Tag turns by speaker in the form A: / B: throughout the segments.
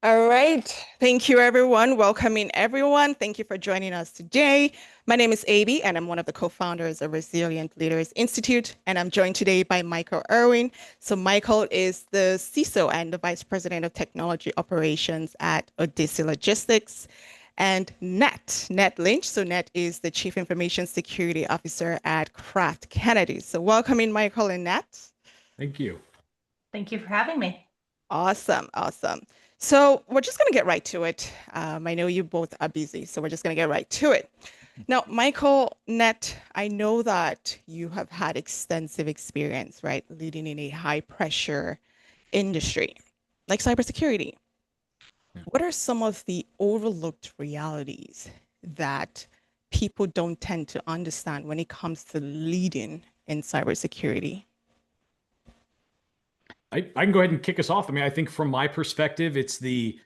A: All right. Thank you, everyone. Welcoming everyone. Thank you for joining us today. My name is Avi, and I'm one of the co-founders of Resilient Leaders Institute. And I'm joined today by Michael Irwin. So, Michael is the CISO and the Vice President of Technology Operations at Odyssey Logistics. And Net Lynch. So, Net is the Chief Information Security Officer at Kraft Kennedy. So, welcoming Michael and Net.
B: Thank you.
C: Thank you for having me.
A: Awesome, awesome. So we're just going to get right to it. I know you both are busy, so we're just going to get right to it. Now, Michael, Net, I know that you have had extensive experience, right, leading in a high pressure industry like cybersecurity.
B: Yeah.
A: What are some of the overlooked realities that people don't tend to understand when it comes to leading in cybersecurity?
B: I can go ahead and kick us off. I mean, I think from my perspective, it's the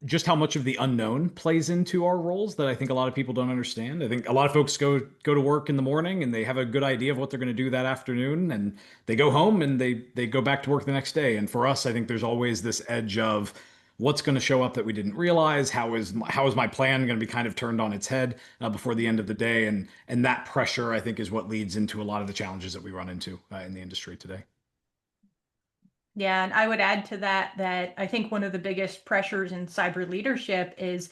B: just how much of the unknown plays into our roles that I think a lot of people don't understand. I think a lot of folks go to work in the morning and they have a good idea of what they're going to do that afternoon, and they go home and they go back to work the next day. And for us, I think there's always this edge of what's going to show up that we didn't realize. How is my plan going to be kind of turned on its head before the end of the day? And that pressure, I think, is what leads into a lot of the challenges that we run into in the industry today.
C: Yeah, and I would add to that I think one of the biggest pressures in cyber leadership is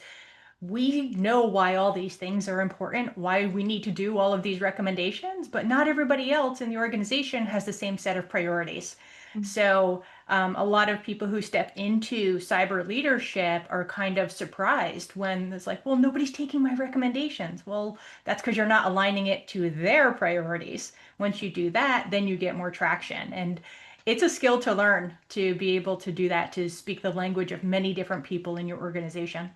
C: we know why all these things are important, why we need to do all of these recommendations, but not everybody else in the organization has the same set of priorities. So, a lot of people who step into cyber leadership are kind of surprised when it's like, well, nobody's taking my recommendations. Well, that's because you're not aligning it to their priorities. Once you do that, then you get more traction. And it's a skill to learn to be able to do that, to speak the language of many different people in your organization.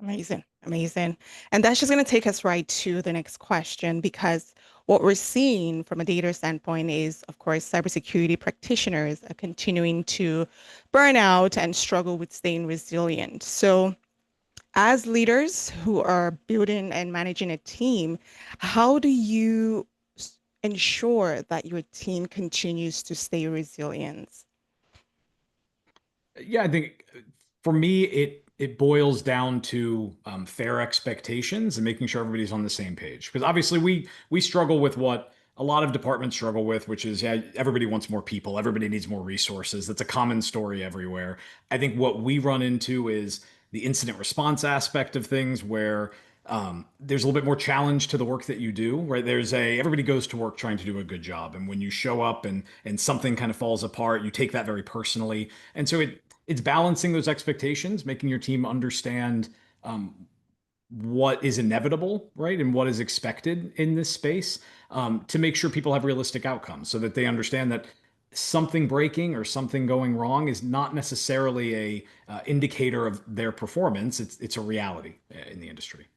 A: Amazing, amazing. And that's just going to take us right to the next question because what we're seeing from a data standpoint is, of course, cybersecurity practitioners are continuing to burn out and struggle with staying resilient. So, as leaders who are building and managing a team, how do you ensure that your team continues to stay resilient?
B: Yeah, I think for me, it boils down to fair expectations and making sure everybody's on the same page. Because obviously, we struggle with what a lot of departments struggle with, which is yeah, everybody wants more people, everybody needs more resources. That's a common story everywhere. I think what we run into is the incident response aspect of things, where there's a little bit more challenge to the work that you do, right? Everybody goes to work trying to do a good job, and when you show up and something kind of falls apart, you take that very personally, and so it's balancing those expectations, making your team understand um, what is inevitable, right, and what is expected in this space, to make sure people have realistic outcomes, so that they understand that something breaking or something going wrong is not necessarily a indicator of their performance. It's a reality in the industry.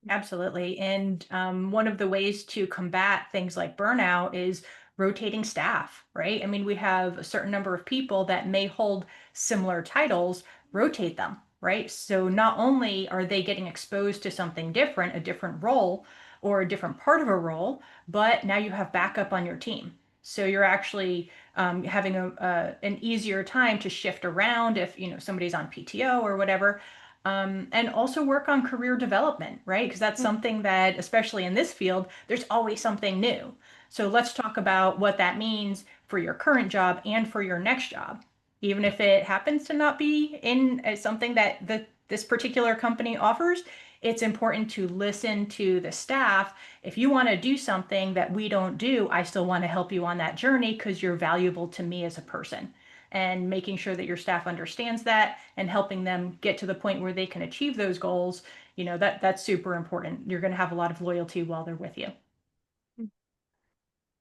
C: Absolutely. And one of the ways to combat things like burnout is rotating staff, right? I mean, we have a certain number of people that may hold similar titles, rotate them, right? So not only are they getting exposed to something different, a different role or a different part of a role, but now you have backup on your team. So you're actually having an easier time to shift around if somebody's on PTO or whatever, and also work on career development, right? Because that's something that, especially in this field, there's always something new. So let's talk about what that means for your current job and for your next job. Even if it happens to not be in something that this particular company offers, it's important to listen to the staff. If you want to do something that we don't do, I still want to help you on that journey because you're valuable to me as a person, and making sure that your staff understands that and helping them get to the point where they can achieve those goals, that's super important. You're going to have a lot of loyalty while they're with you.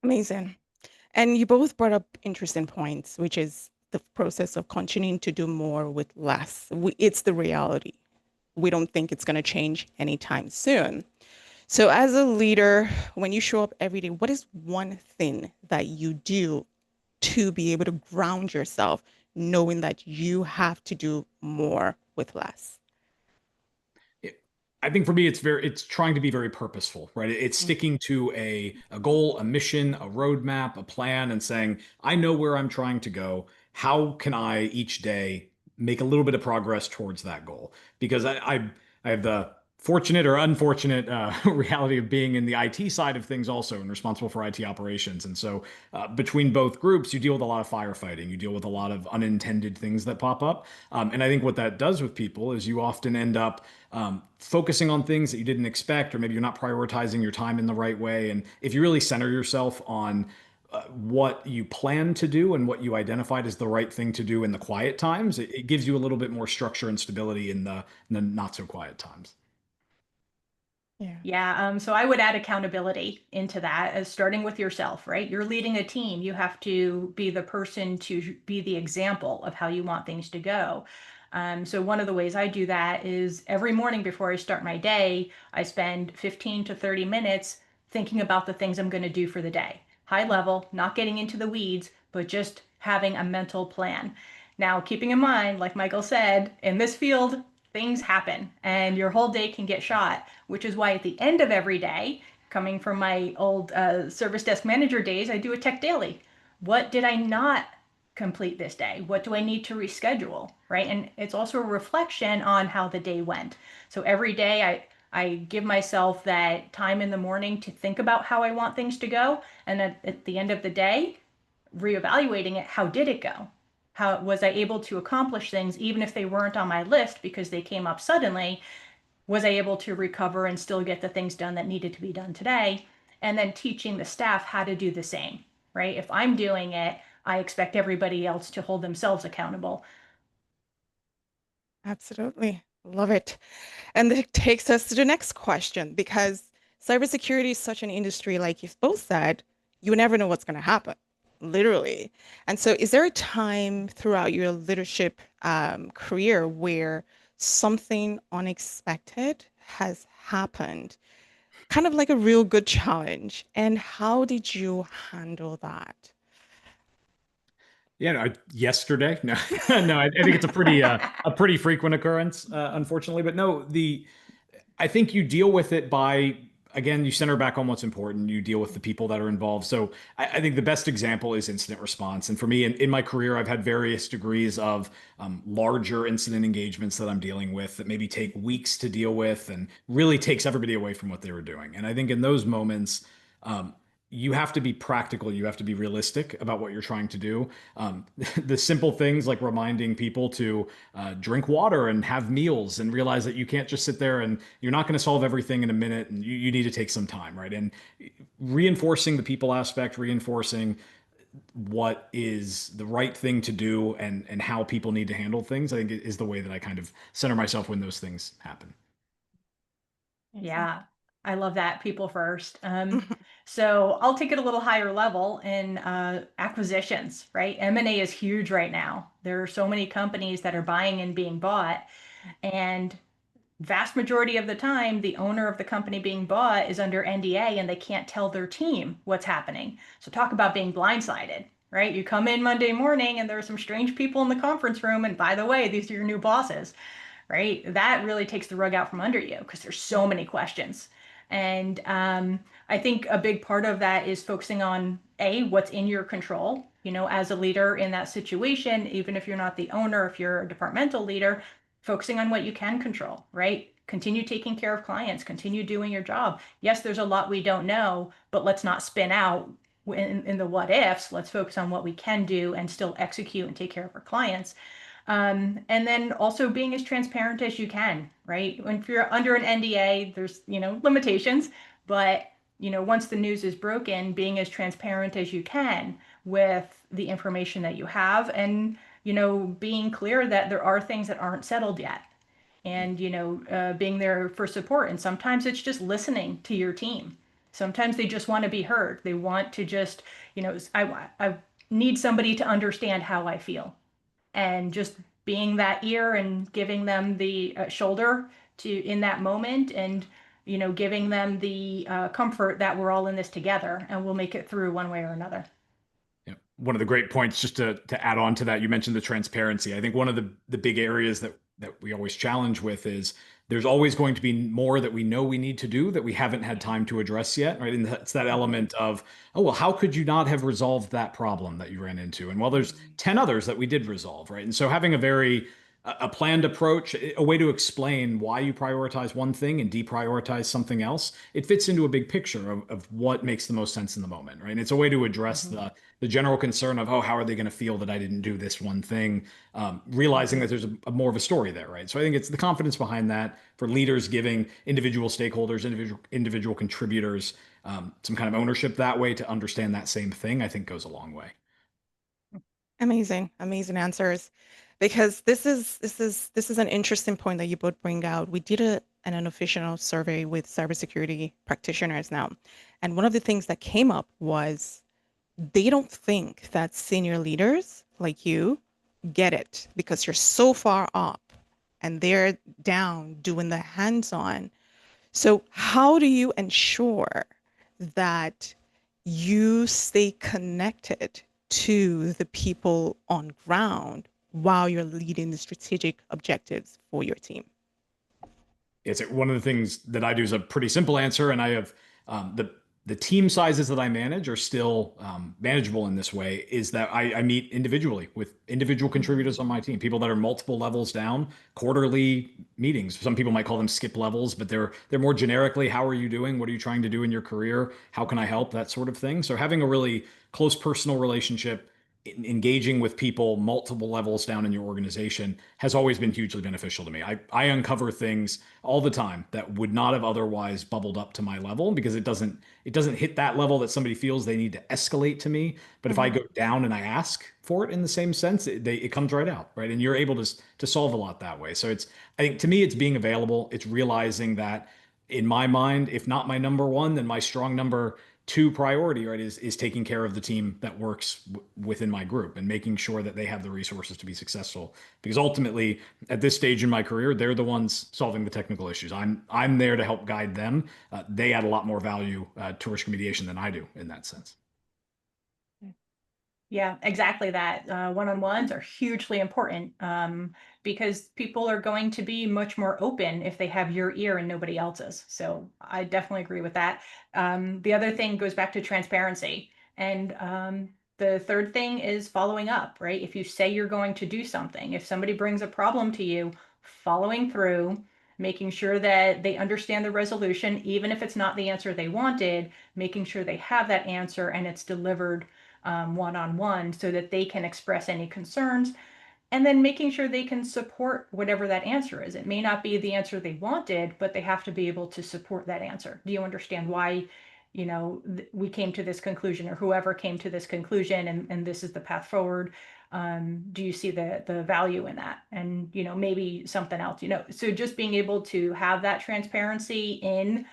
A: Amazing. And you both brought up interesting points, which is the process of continuing to do more with less. It's the reality. We don't think it's going to change anytime soon. So, as a leader, when you show up every day, what is one thing that you do to be able to ground yourself, knowing that you have to do more with less?
B: It- I think for me, it's trying to be very purposeful, right? It's
A: Mm,
B: sticking to a goal, a mission, a roadmap, a plan, and saying, I know where I'm trying to go. how can I each day make a little bit of progress towards that goal? Because I have the fortunate or unfortunate reality of being in the IT side of things also and responsible for IT operations. And so between both groups, you deal with a lot of firefighting. You deal with a lot of unintended things that pop up. And I think what that does with people is you often end up focusing on things that you didn't expect, or maybe you're not prioritizing your time in the right way. And if you really center yourself on what you plan to do and what you identified as the right thing to do in the quiet times, it gives you a little bit more structure and stability in the not so quiet times.
A: Yeah.
C: Yeah, so I would add accountability into that as starting with yourself, right? You're leading a team. You have to be the person to be the example of how you want things to go. So one of the ways I do that is every morning before I start my day, I spend 15 to 30 minutes thinking about the things I'm going to do for the day. High level, not getting into the weeds, but just having a mental plan. Now, keeping in mind, like Michael said, in this field, things happen and your whole day can get shot, which is why at the end of every day, coming from my old service desk manager days, I do a tech daily. What did I not complete this day? What do I need to reschedule? Right. And it's also a reflection on how the day went. So every day I give myself that time in the morning to think about how I want things to go. And at the end of the day, reevaluating it, how did it go? How was I able to accomplish things even if they weren't on my list because they came up suddenly? Was I able to recover and still get the things done that needed to be done today? And then teaching the staff how to do the same, right? If I'm doing it, I expect everybody else to hold themselves accountable.
A: Absolutely. Love it. And that takes us to the next question because cybersecurity is such an industry, like you've both said, you never know what's going to happen, literally. And so, is there a time throughout your leadership career where something unexpected has happened, kind of like a real good challenge? And how did you handle that?
B: Yeah, no, yesterday. No, no, I think it's a pretty frequent occurrence, unfortunately. But no, the I think you deal with it by, again, you center back on what's important. You deal with the people that are involved. So I think the best example is incident response. And for me, in my career, I've had various degrees of larger incident engagements that I'm dealing with that maybe take weeks to deal with and really takes everybody away from what they were doing. And I think in those moments, um, you have to be practical. You have to be realistic about what you're trying to do. The simple things like reminding people to drink water and have meals and realize that you can't just sit there and you're not going to solve everything in a minute and you need to take some time, right? And reinforcing the people aspect, reinforcing what is the right thing to do and how people need to handle things, I think is the way that I kind of center myself when those things happen.
A: Amazing.
C: Yeah, I love that. People first. So I'll take it a little higher level in acquisitions, right? M&A is huge right now. There are so many companies that are buying and being bought, and vast majority of the time, the owner of the company being bought is under NDA and they can't tell their team what's happening. So talk about being blindsided, right? You come in Monday morning and there are some strange people in the conference room, and by the way, these are your new bosses, right? That really takes the rug out from under you because there's so many questions. And I think a big part of that is focusing on A, what's in your control. You know, as a leader in that situation, even if you're not the owner, if you're a departmental leader, focusing on what you can control, right? Continue taking care of clients, continue doing your job. Yes, there's a lot we don't know, but let's not spin out in the what ifs. Let's focus on what we can do and still execute and take care of our clients. And then also being as transparent as you can, right? When if you're under an NDA, there's, limitations, but once the news is broken, being as transparent as you can with the information that you have and, being clear that there are things that aren't settled yet and, being there for support. And sometimes it's just listening to your team. Sometimes they just want to be heard. They want to just, I need somebody to understand how I feel and just being that ear and giving them the shoulder to in that moment and giving them the comfort that we're all in this together and we'll make it through one way or another.
B: Yeah. One of the great points, just to add on to that, you mentioned the transparency. I think one of the big areas that we always challenge with is there's always going to be more that we know we need to do that we haven't had time to address yet, right? And that's that element of, oh, well, how could you not have resolved that problem that you ran into? And well, there's 10 others that we did resolve, right? And so having a planned approach, a way to explain why you prioritize one thing and deprioritize something else, it fits into a big picture of what makes the most sense in the moment, right? And it's a way to address
A: Mhm.
B: the general concern of, oh, how are they going to feel that I didn't do this one thing? Realizing that there's a more of a story there, right? So I think it's the confidence behind that for leaders giving individual stakeholders, individual contributors, some kind of ownership that way to understand that same thing, I think goes a long way.
A: Amazing, amazing answers. Because this is an interesting point that you both bring out. We did an unofficial survey with cybersecurity practitioners now, and one of the things that came up was they don't think that senior leaders like you get it because you're so far up and they're down doing the hands-on. So how do you ensure that you stay connected to the people on ground while you're leading the strategic objectives for your team?
B: It's one of the things that I do is a pretty simple answer, and I have the team sizes that I manage are still manageable in this way. Is that I meet individually with individual contributors on my team, people that are multiple levels down, quarterly meetings. Some people might call them skip levels, but they're more generically, how are you doing? What are you trying to do in your career? How can I help? That sort of thing. So having a really close personal relationship, engaging with people multiple levels down in your organization has always been hugely beneficial to me. I uncover things all the time that would not have otherwise bubbled up to my level because it doesn't hit that level that somebody feels they need to escalate to me. But if I
A: Mhm.
B: go down and I ask for it in the same sense, it comes right out, right? And you're able to solve a lot that way. So I think to me it's being available. It's realizing that in my mind, if not my number one, then my strong number two priority, right, is taking care of the team that works within my group and making sure that they have the resources to be successful. Because ultimately, at this stage in my career, they're the ones solving the technical issues. I'm there to help guide them. They add a lot more value to risk remediation than I do in that sense.
C: Yeah, exactly that. One-on-ones are hugely important because people are going to be much more open if they have your ear and nobody else's. So I definitely agree with that. The other thing goes back to transparency. And the third thing is following up, right? If you say you're going to do something, if somebody brings a problem to you, following through, making sure that they understand the resolution, even if it's not the answer they wanted, making sure they have that answer and it's delivered one-on-one so that they can express any concerns and then making sure they can support whatever that answer is. It may not be the answer they wanted, but they have to be able to support that answer. Do you understand why, we came to this conclusion or whoever came to this conclusion and this is the path forward? Do you see the value in that? And, maybe something else, so just being able to have that transparency in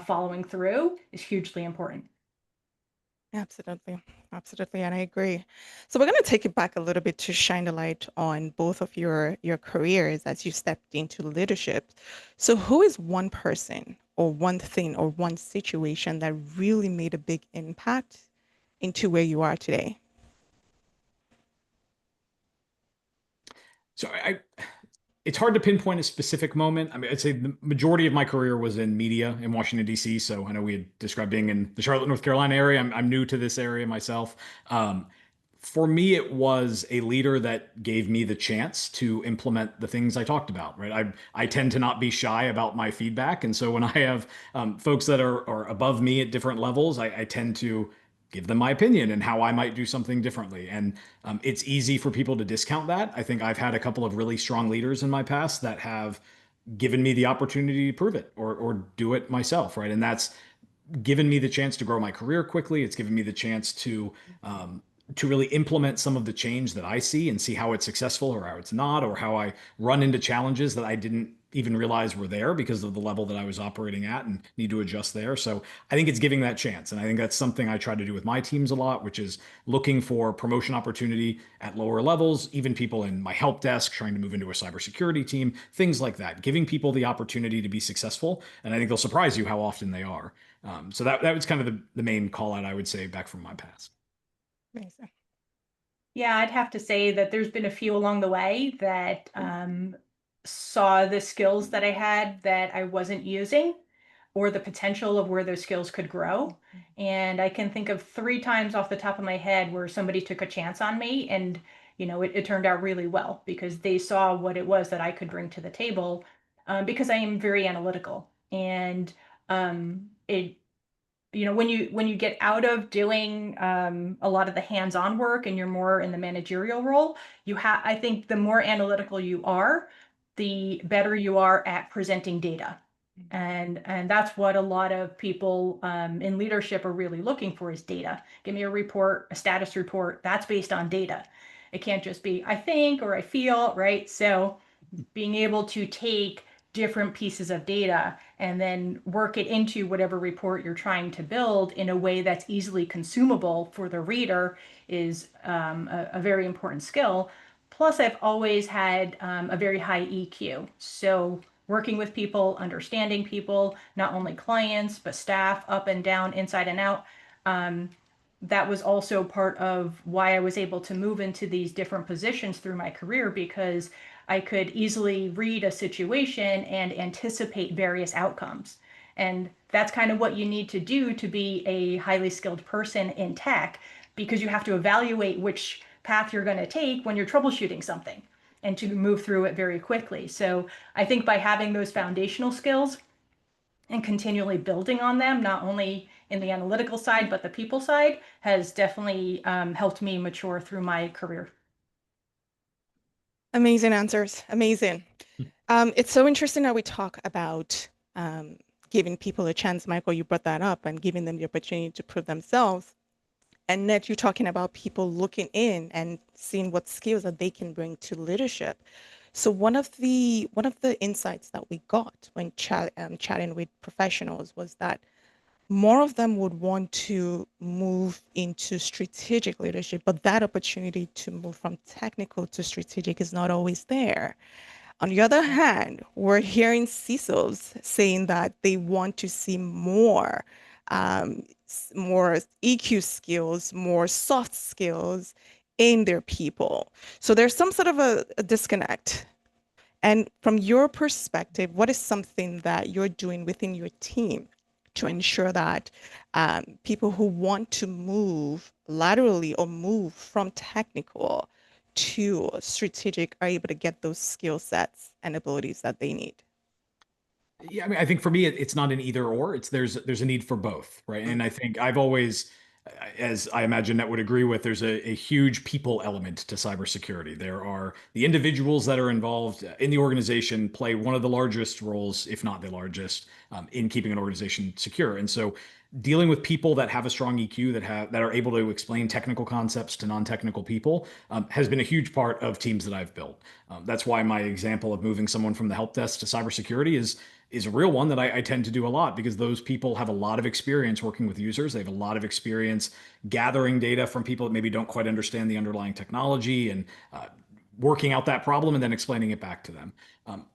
C: following through is hugely important.
A: Absolutely. Absolutely. And I agree. So we're going to take it back a little bit to shine the light on both of your careers as you stepped into leadership. So who is one person or one thing or one situation that really made a big impact into where you are today?
B: So it's hard to pinpoint a specific moment. I mean, I'd say the majority of my career was in media in Washington, D.C. So I know we had described being in the Charlotte, North Carolina area. I'm new to this area myself. For me, it was a leader that gave me the chance to implement the things I talked about, right? I tend to not be shy about my feedback. And so when I have folks that are above me at different levels, I tend to give them my opinion and how I might do something differently. And it's easy for people to discount that. I think I've had a couple of really strong leaders in my past that have given me the opportunity to prove it or do it myself, right? And that's given me the chance to grow my career quickly. It's given me the chance to really implement some of the change that I see and see how it's successful or how it's not, or how I run into challenges that I didn't even realize were there because of the level that I was operating at and need to adjust there. So I think it's giving that chance. And I think that's something I try to do with my teams a lot, which is looking for promotion opportunity at lower levels, even people in my help desk trying to move into a cybersecurity team, things like that, giving people the opportunity to be successful. And I think they'll surprise you how often they are. So that was kind of the main call out I would say back from my past.
A: Amazing.
C: Yeah, I'd have to say that there's been a few along the way that saw the skills that I had that I wasn't using or the potential of where those skills could grow. And I can think of three times off the top of my head where somebody took a chance on me and it turned out really well because they saw what it was that I could bring to the table, because I am very analytical. And it when you get out of doing a lot of the hands-on work and you're more in the managerial role, I think the more analytical you are, the better you are at presenting data. And that's what a lot of people in leadership are really looking for is data. Give me a report, a status report that's based on data. It can't just be I think or I feel, right? So being able to take different pieces of data and then work it into whatever report you're trying to build in a way that's easily consumable for the reader is a very important skill. Plus, I've always had a very high EQ. So, working with people, understanding people, not only clients, but staff up and down, inside and out. Um, that was also part of why I was able to move into these different positions through my career because I could easily read a situation and anticipate various outcomes. And that's kind of what you need to do to be a highly skilled person in tech because you have to evaluate which path you're going to take when you're troubleshooting something and to move through it very quickly. So I think by having those foundational skills and continually building on them, not only in the analytical side, but the people side, has definitely helped me mature through my career.
A: Amazing answers. Amazing. It's so interesting how we talk about giving people a chance. Michael, you brought that up and giving them the opportunity to prove themselves. And Ned, you're talking about people looking in and seeing what skills that they can bring to leadership. So one of the insights that we got when chatting with professionals was that more of them would want to move into strategic leadership, but that opportunity to move from technical to strategic is not always there. On the other hand, we're hearing CISOs saying that they want to see more EQ skills, more soft skills in their people. So there's some sort of a disconnect. And from your perspective, what is something that you're doing within your team to ensure that people who want to move laterally or move from technical to strategic are able to get those skill sets and abilities that they need?
B: Yeah, I mean, I think for me, it's not an either or. It's there's a need for both, right?
A: Mm,
B: And I think I've always, as I imagine that would agree with, there's a huge people element to cybersecurity. There are the individuals that are involved in the organization play one of the largest roles, if not the largest, in keeping an organization secure. And so, dealing with people that have a strong EQ, that are able to explain technical concepts to non-technical people, has been a huge part of teams that I've built. That's why my example of moving someone from the help desk to cybersecurity is a real one that I tend to do a lot because those people have a lot of experience working with users. They have a lot of experience gathering data from people that maybe don't quite understand the underlying technology and working out that problem and then explaining it back to them.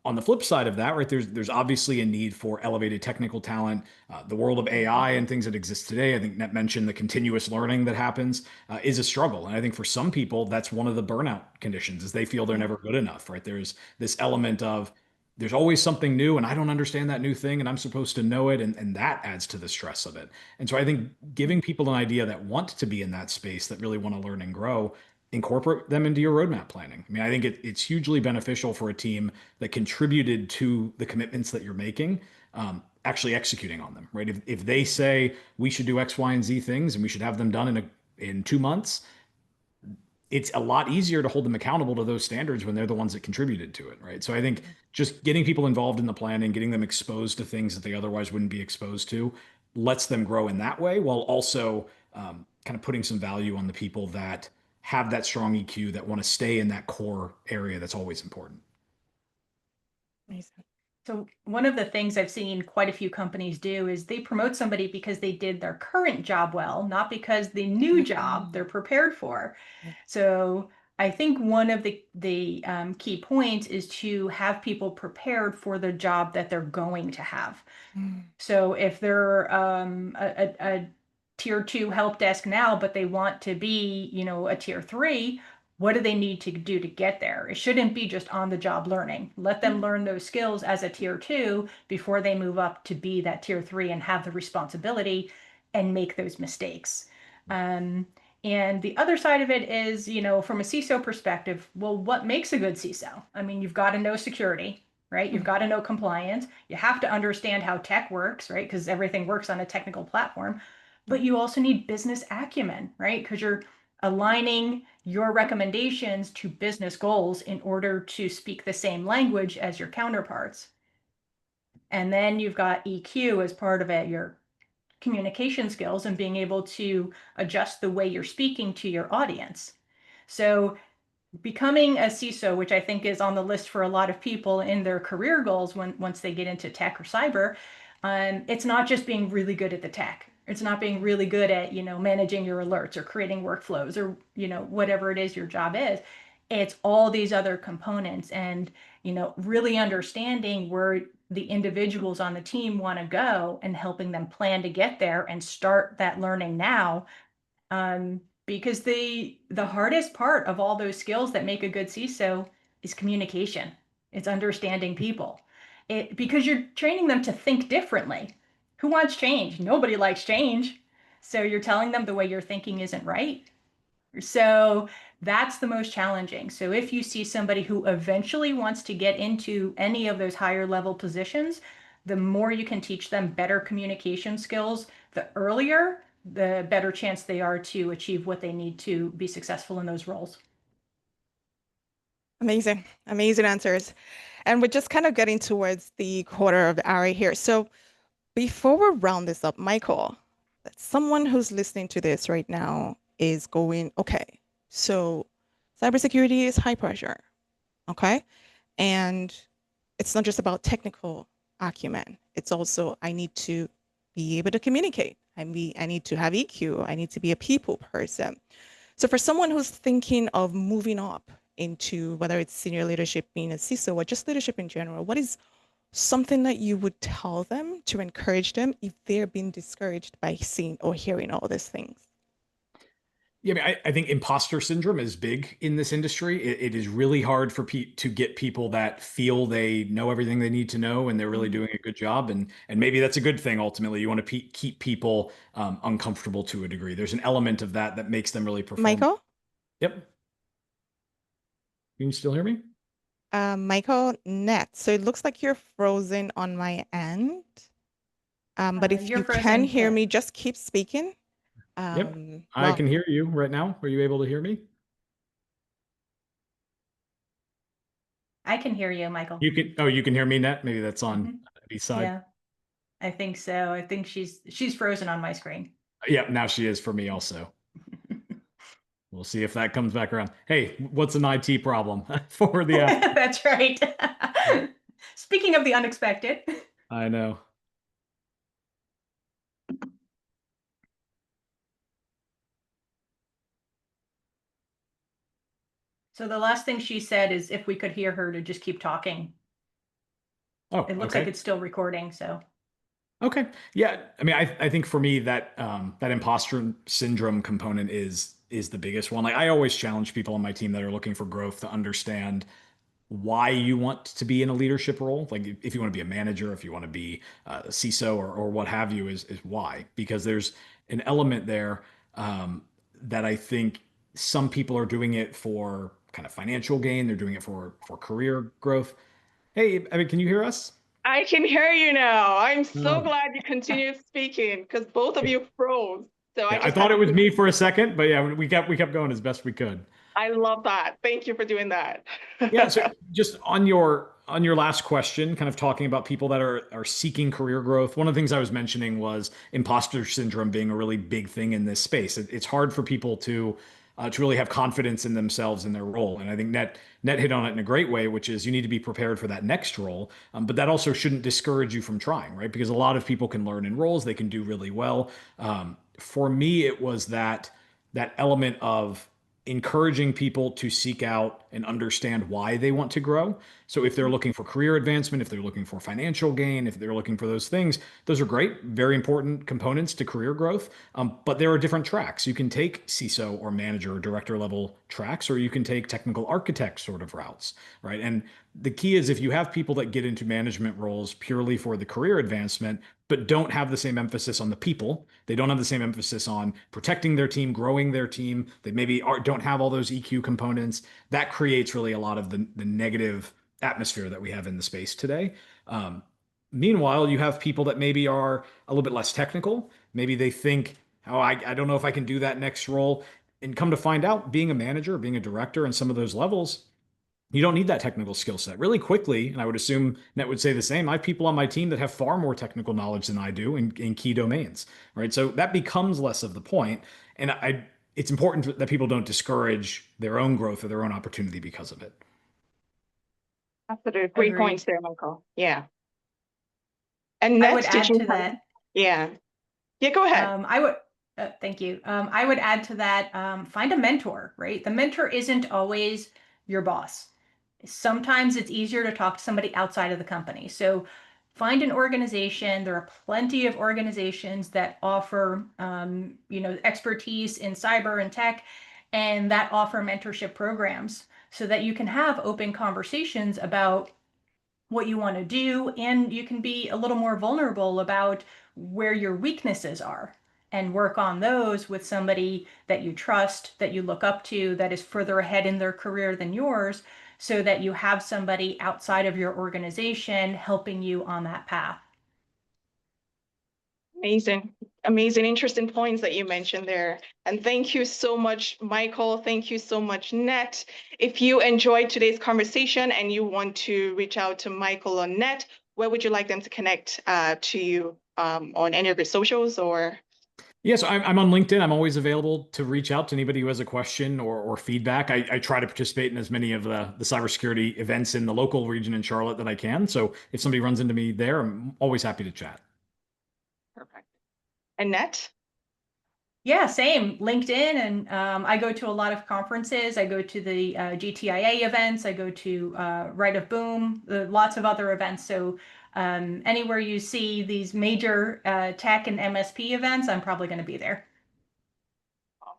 B: On the flip side of that, right, there's obviously a need for elevated technical talent. The world of AI and things that exist today, I think Net mentioned the continuous learning that happens is a struggle. And I think for some people, that's one of the burnout conditions is they feel they're never good enough, right? There's this element of there's always something new and I don't understand that new thing and I'm supposed to know it. And that adds to the stress of it. And so I think giving people an idea that want to be in that space, that really want to learn and grow, incorporate them into your roadmap planning. I mean, I think it's hugely beneficial for a team that contributed to the commitments that you're making, actually executing on them, right? If they say we should do X, Y, and Z things and we should have them done in 2 months, it's a lot easier to hold them accountable to those standards when they're the ones that contributed to it, right? So I think just getting people involved in the planning, getting them exposed to things that they otherwise wouldn't be exposed to, lets them grow in that way, while also kind of putting some value on the people that have that strong EQ that want to stay in that core area that's always important.
A: amazing.
C: So one of the things I've seen quite a few companies do is they promote somebody because they did their current job well, not because the new job they're prepared for.
A: Yeah.
C: So I think one of the key points is to have people prepared for the job that they're going to have.
A: Mm,
C: So if they're a tier two help desk now, but they want to be, a tier three, what do they need to do to get there? It shouldn't be just on the job learning. Let them learn those skills as a tier two before they move up to be that tier three and have the responsibility and make those mistakes. Um, and the other side of it is, from a CISO perspective, well, what makes a good CISO? I mean, you've got to know security, right? You've got to know compliance. You have to understand how tech works, right? Because everything works on a technical platform. But you also need business acumen, right? Because you're aligning your recommendations to business goals in order to speak the same language as your counterparts. And then you've got EQ as part of it, your communication skills and being able to adjust the way you're speaking to your audience. So becoming a CISO, which I think is on the list for a lot of people in their career goals once they get into tech or cyber, it's not just being really good at the tech. It's not being really good at, managing your alerts or creating workflows or, whatever it is your job is. It's all these other components and, really understanding where the individuals on the team want to go and helping them plan to get there and start that learning now. Because the hardest part of all those skills that make a good CISO is communication. It's understanding people. Because you're training them to think differently. Who wants change? Nobody likes change. So you're telling them the way you're thinking isn't right. So that's the most challenging. So if you see somebody who eventually wants to get into any of those higher level positions, the more you can teach them better communication skills, the earlier, the better chance they are to achieve what they need to be successful in those roles.
A: Amazing, amazing answers. And we're just kind of getting towards the quarter of the hour here. So before we round this up, Michael, someone who's listening to this right now is going, okay, so cybersecurity is high pressure, okay? And it's not just about technical acumen. It's also, I need to be able to communicate. I need to have EQ. I need to be a people person. So for someone who's thinking of moving up into whether it's senior leadership, being a CISO, or just leadership in general, what is something that you would tell them to encourage them if they're being discouraged by seeing or hearing all these things?
B: Yeah, I mean, I think imposter syndrome is big in this industry. It is really hard for to get people that feel they know everything they need to know and they're really doing a good job. And maybe that's a good thing. Ultimately, you want to keep people uncomfortable to a degree. There's an element of that that makes them really perform.
A: Michael?
B: Yep. Can you still hear me?
A: Michael, net. So it looks like you're frozen on my end. But if
C: You're
A: you can
C: frozen.
A: hear
C: Yeah,
A: me, just keep speaking.
B: Yep. I
A: Well,
B: can hear you right now. Are you able to hear me?
C: I can hear you, Michael.
B: You can hear me, Net. Maybe that's on
C: Mhm.
B: B side.
C: Yeah, I think so. I think she's frozen on my screen.
B: Yeah, now she is for me also. We'll see if that comes back around. Hey, what's an IT problem for the app?
C: That's right. Speaking of the unexpected.
B: I know.
C: So the last thing she said is if we could hear her to just keep talking.
B: Oh,
C: It looks like
B: okay.
C: it's still recording, so.
B: Okay. Yeah. I mean, I think for me that that imposter syndrome component is the biggest one. Like I always challenge people on my team that are looking for growth to understand why you want to be in a leadership role. Like if you want to be a manager, if you want to be a CISO or what have you, is why. Because there's an element there that I think some people are doing it for kind of financial gain. They're doing it for career growth. Hey, I mean, can you hear us?
A: I can hear you now. I'm so
B: Oh,
A: glad you continued speaking because both of you froze. So I
B: yeah, I
A: just had
B: thought
A: to
B: it was
A: do.
B: me for a second, but yeah, we kept going as best we could.
A: I love that. Thank you for doing that.
B: Yeah, so just on your last question, kind of talking about people that are seeking career growth. One of the things I was mentioning was imposter syndrome being a really big thing in this space. It's hard for people to really have confidence in themselves and their role. And I think Net hit on it in a great way, which is you need to be prepared for that next role. But that also shouldn't discourage you from trying, right? Because a lot of people can learn in roles, they can do really well. For me, it was that element of encouraging people to seek out and understand why they want to grow. So if they're looking for career advancement, if they're looking for financial gain, if they're looking for those things, those are great, very important components to career growth. But there are different tracks. You can take CISO or manager or director level tracks, or you can take technical architect sort of routes, right? And the key is if you have people that get into management roles purely for the career advancement, but don't have the same emphasis on the people. They don't have the same emphasis on protecting their team, growing their team. They maybe don't have all those EQ components. That creates really a lot of the negative atmosphere that we have in the space today. Meanwhile, you have people that maybe are a little bit less technical. Maybe they think, oh, I don't know if I can do that next role. And come to find out, being a manager, being a director, and some of those levels, you don't need that technical skill set really quickly. And I would assume Net would say the same. I have people on my team that have far more technical knowledge than I do in key domains, right? So that becomes less of the point. And it's important that people don't discourage their own growth or their own opportunity because of it.
A: Absolutely. Great
C: Agreed.
A: points there, Michael. Yeah. And
C: I would
A: Net, did
C: add
A: you
C: to that.
A: Yeah. Yeah, go ahead.
C: I would, thank you. I would add to that, find a mentor, right? The mentor isn't always your boss. Sometimes it's easier to talk to somebody outside of the company. So find an organization. There are plenty of organizations that offer, expertise in cyber and tech, and that offer mentorship programs so that you can have open conversations about what you want to do, and you can be a little more vulnerable about where your weaknesses are and work on those with somebody that you trust, that you look up to, that is further ahead in their career than yours, so that you have somebody outside of your organization helping you on that path.
A: Amazing, amazing, interesting points that you mentioned there. And thank you so much, Michael. Thank you so much, Net. If you enjoyed today's conversation and you want to reach out to Michael or Net, where would you like them to connect to you on any of your socials or?
B: Yes, I'm on LinkedIn. I'm always available to reach out to anybody who has a question or feedback. I try to participate in as many of the cybersecurity events in the local region in Charlotte that I can. So if somebody runs into me there, I'm always happy to chat.
A: Perfect. And Net?
C: Yeah, same. LinkedIn, and I go to a lot of conferences. I go to the GTIA events. I go to Right of Boom, lots of other events. So anywhere you see these major tech and MSP events, I'm probably going to be there.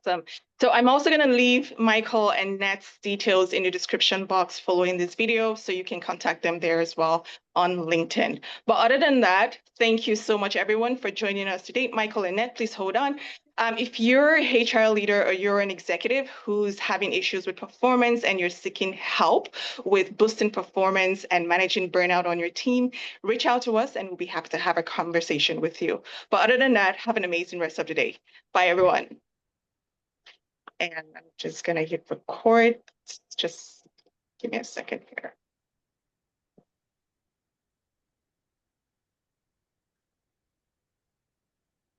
A: Awesome. So I'm also going to leave Michael and Net's details in the description box following this video, so you can contact them there as well on LinkedIn. But other than that, thank you so much, everyone, for joining us today. Michael and Net, please hold on. If you're a HR leader or you're an executive who's having issues with performance and you're seeking help with boosting performance and managing burnout on your team, reach out to us and we'll be happy to have a conversation with you. But other than that, have an amazing rest of the day. Bye, everyone. And I'm just going to hit record. Just give me a second here.